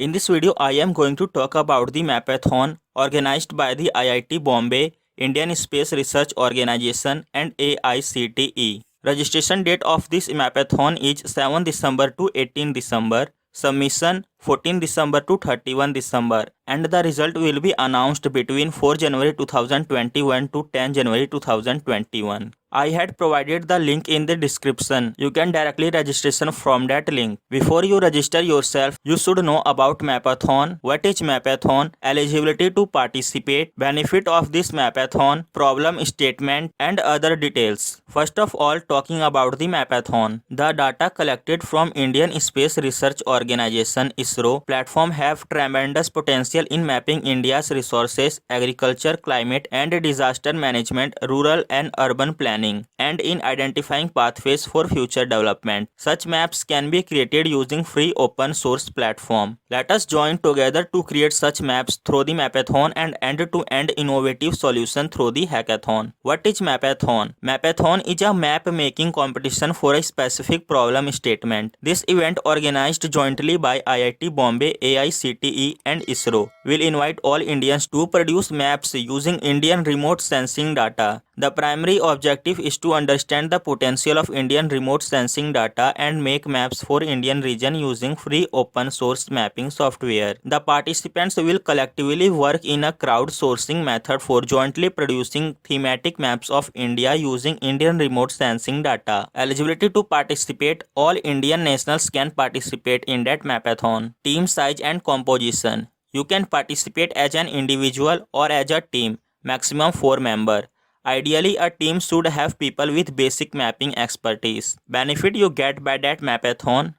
In this video, I am going to talk about the Mapathon organized by the IIT Bombay, Indian Space Research Organization and AICTE. Registration date of this Mapathon is 7 December to 18 December. Submission 14 December to 31 December and the result will be announced between 4 January 2021 to 10 January 2021. I had provided the link in the description. You can directly registration from that link. Before you register yourself, you should know about Mapathon. What is Mapathon? Eligibility to participate, benefit of this Mapathon, problem statement and other details. First of all, talking about the Mapathon. The data collected from Indian Space Research Organization ISRO platform have tremendous potential in mapping India's resources, agriculture, climate and disaster management, rural and urban planning, and in identifying pathways for future development. Such maps can be created using free open source platform. Let us join together to create such maps through the Mapathon and end-to-end innovative solution through the hackathon. What is Mapathon? Mapathon is a map making competition for a specific problem statement. This event, organized jointly by IIT Bombay, AICTE and ISRO, will invite all Indians to produce maps using Indian remote sensing data. The primary objective is to understand the potential of Indian remote sensing data and make maps for Indian region using free open source mapping software. The participants will collectively work in a crowdsourcing method for jointly producing thematic maps of India using Indian remote sensing data. Eligibility to participate: all Indian nationals can participate in that Mapathon. Team size and composition: you can participate as an individual or as a team, maximum 4 members. Ideally, a team should have people with basic mapping expertise. Benefit you get by that Mapathon: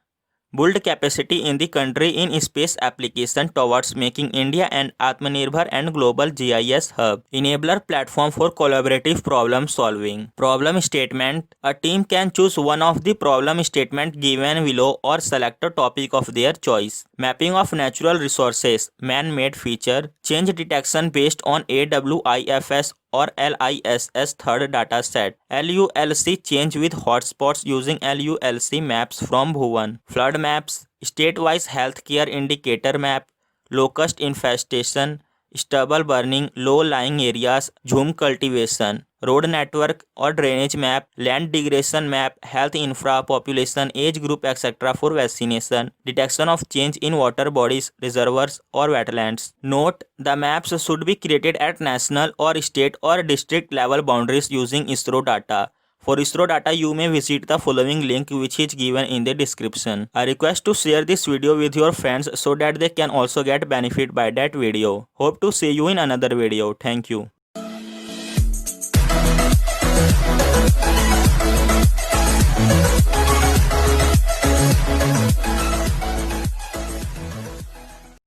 build capacity in the country in space application towards making India an Atmanirbhar and global GIS hub. Enabler platform for collaborative problem solving. Problem statement: a team can choose one of the problem statement given below or select a topic of their choice. Mapping of natural resources, man-made feature, change detection based on AWIFS or LISS third data set. LULC change with hotspots using LULC maps from Bhuvan. Flood maps, state-wise healthcare indicator map, locust infestation, stubble burning, low-lying areas, jhum cultivation, road network or drainage map, land degradation map, health infra, population, age group etc. for vaccination, detection of change in water bodies, reservoirs or wetlands. Note: the maps should be created at national or state or district level boundaries using ISRO data. For ISRO data, you may visit the following link which is given in the description. I request to share this video with your friends so that they can also get benefit by that video. Hope to see you in another video. Thank you.